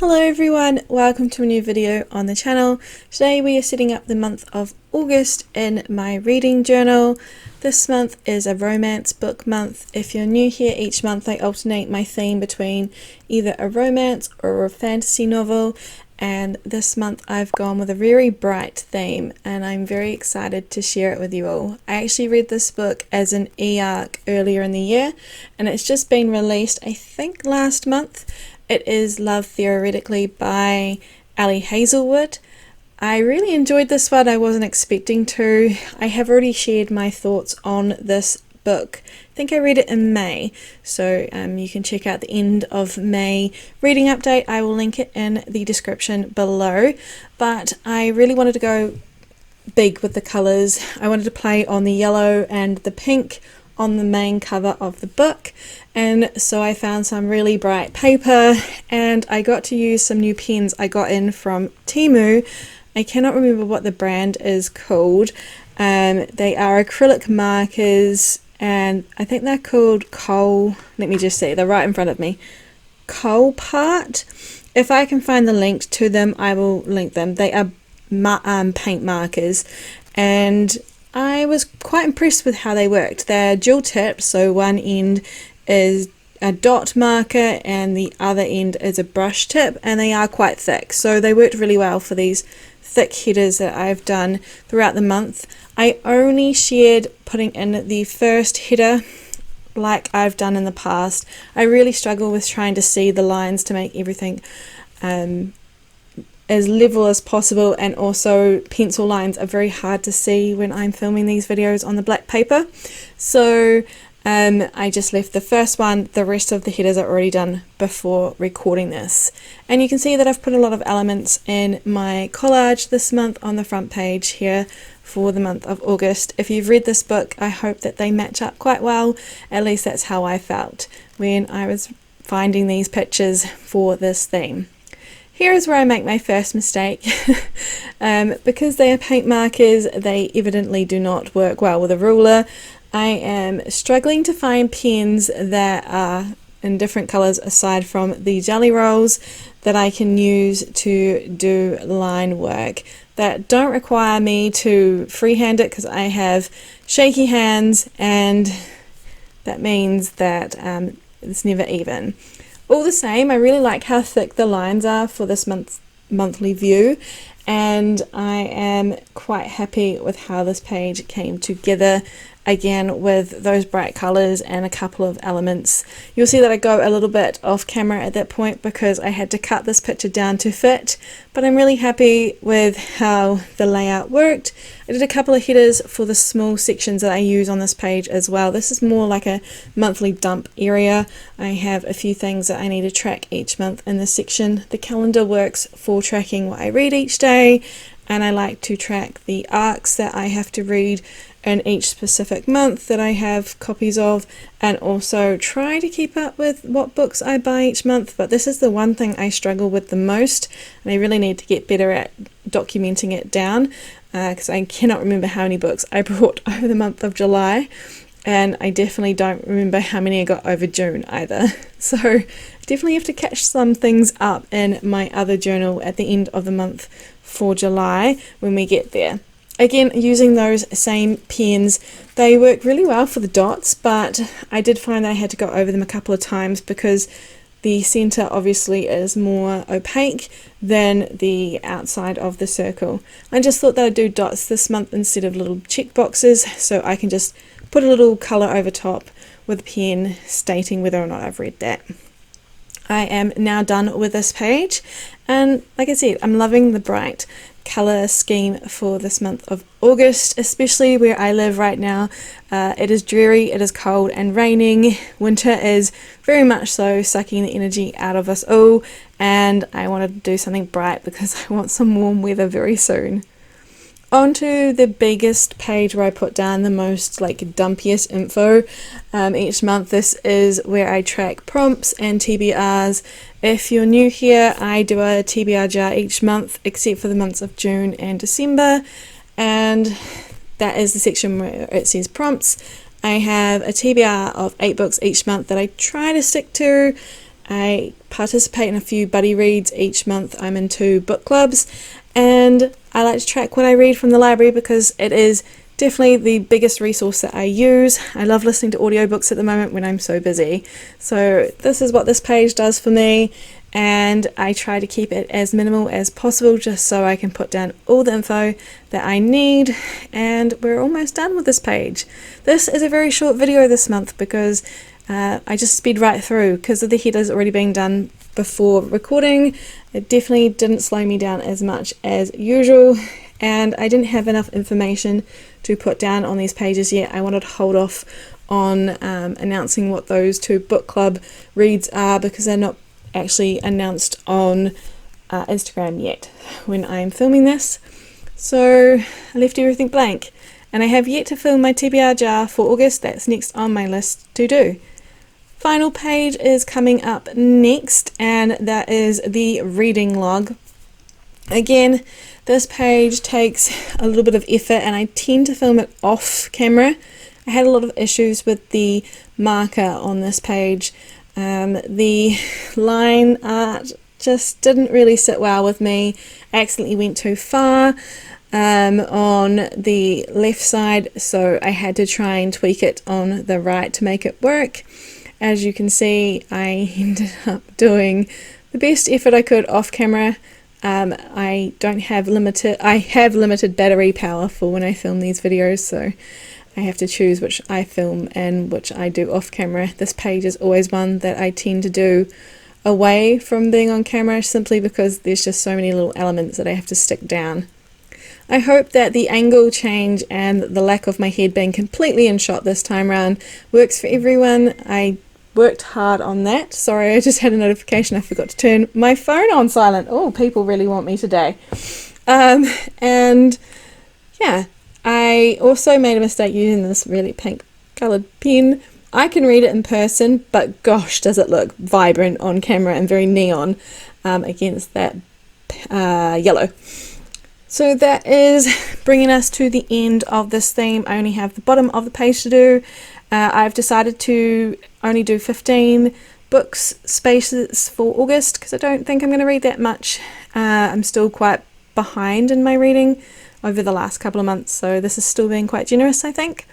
Hello everyone, welcome to a new video on the channel. Today we are setting up the month of August in my reading journal. This month is a romance book month. If you're new here, each month I alternate my theme between either a romance or a fantasy novel, and this month I've gone with a very bright theme and I'm very excited to share it with you all. I actually read this book as an e-arc earlier in the year and it's just been released I think last month. It is Love Theoretically by Ali Hazelwood. I really enjoyed this one. I wasn't expecting to. I have already shared my thoughts on this book. I think I read it in May, so you can check out the end of May reading update. I will link it in the description below. But I really wanted to go big with the colours. I wanted to play on the yellow and the pink on the main cover of the book, and so I found some really bright paper and I got to use some new pens I got in from Temu. I cannot remember what the brand is called. They are acrylic markers and I think they're called let me just see, they're right in front of me, Colpart. If I can find the link to them I will link them. They are paint markers and I was quite impressed with how they worked. They're dual tip, so one end is a dot marker and the other end is a brush tip, and they are quite thick, so they worked really well for these thick headers that I've done throughout the month. I only shared putting in the first header like I've done in the past. I really struggle with trying to see the lines to make everything as level as possible, and also pencil lines are very hard to see when I'm filming these videos on the black paper, so I just left the first one. The rest of the headers are already done before recording this, and you can see that I've put a lot of elements in my collage this month on the front page here for the month of August. If you've read this book, I hope that they match up quite well. At least that's how I felt when I was finding these pictures for this theme. Here is where I make my first mistake. Because they are paint markers, they evidently do not work well with a ruler. I am struggling to find pens that are in different colours aside from the jelly rolls that I can use to do line work that don't require me to freehand it, because I have shaky hands and that means that it's never even. All the same, I really like how thick the lines are for this monthly view, and I am quite happy with how this page came together, again with those bright colours and a couple of elements. You'll see that I go a little bit off camera at that point because I had to cut this picture down to fit, but I'm really happy with how the layout worked. I did a couple of headers for the small sections that I use on this page as well. This is more like a monthly dump area. I have a few things that I need to track each month in this section. The calendar works for tracking what I read each day, and I like to track the arcs that I have to read in each specific month that I have copies of, and also try to keep up with what books I buy each month. But this is the one thing I struggle with the most, and I really need to get better at documenting it down, because I cannot remember how many books I bought over the month of July, and I definitely don't remember how many I got over June either. So I definitely have to catch some things up in my other journal at the end of the month for July when we get there. Again, using those same pens, they work really well for the dots, but I did find that I had to go over them a couple of times because the center obviously is more opaque than the outside of the circle. I just thought that I'd do dots this month instead of little check boxes, so I can just put a little color over top with a pen stating whether or not I've read that. I am now done with this page, and like I said, I'm loving the bright color scheme for this month of August, especially where I live right now. It is dreary, it is cold and raining. Winter is very much so sucking the energy out of us all, and I wanted to do something bright because I want some warm weather very soon. On to the biggest page where I put down the most dumpiest info each month. This is where I track prompts and TBRs. If you're new here, I do a TBR jar each month except for the months of June and December, and that is the section where it says prompts. I have a TBR of 8 books each month that I try to stick to. I participate in a few buddy reads each month. I'm in 2 book clubs, and I like to track what I read from the library because it is definitely the biggest resource that I use. I love listening to audiobooks at the moment when I'm so busy. So this is what this page does for me, and I try to keep it as minimal as possible just so I can put down all the info that I need. And we're almost done with this page. This is a very short video this month because I just speed right through because of the headers already being done before recording. It definitely didn't slow me down as much as usual, and I didn't have enough information to put down on these pages yet. I wanted to hold off on announcing what those 2 book club reads are because they're not actually announced on Instagram yet when I'm filming this. So I left everything blank, and I have yet to film my TBR jar for August. That's next on my list to do. Final page is coming up next, and that is the reading log. Again, this page takes a little bit of effort, and I tend to film it off camera. I had a lot of issues with the marker on this page. The line art just didn't really sit well with me. I accidentally went too far on the left side, so I had to try and tweak it on the right to make it work. As you can see, I ended up doing the best effort I could off camera. I have limited battery power for when I film these videos, so I have to choose which I film and which I do off camera. This page is always one that I tend to do away from being on camera simply because there's just so many little elements that I have to stick down. I hope that the angle change and the lack of my head being completely in shot this time around works for everyone. I worked hard on that. Sorry, I just had a notification. I forgot to turn my phone on silent. Oh, people really want me today. And yeah, I also made a mistake using this really pink coloured pen. I can read it in person, but gosh, does it look vibrant on camera and very neon against that yellow. So that is bringing us to the end of this theme. I only have the bottom of the page to do. I've decided to only do 15 books spaces for August because I don't think I'm going to read that much. I'm still quite behind in my reading over the last couple of months, so this is still being quite generous, I think.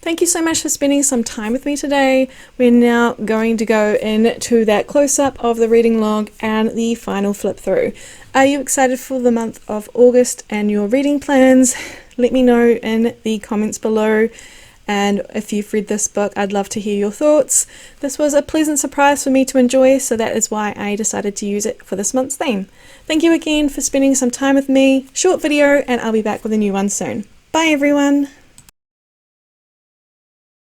Thank you so much for spending some time with me today. We're now going to go into that close-up of the reading log and the final flip through. Are you excited for the month of August and your reading plans? Let me know in the comments below. And if you've read this book, I'd love to hear your thoughts. This was a pleasant surprise for me to enjoy, so that is why I decided to use it for this month's theme. Thank you again for spending some time with me. Short video, and I'll be back with a new one soon. Bye everyone!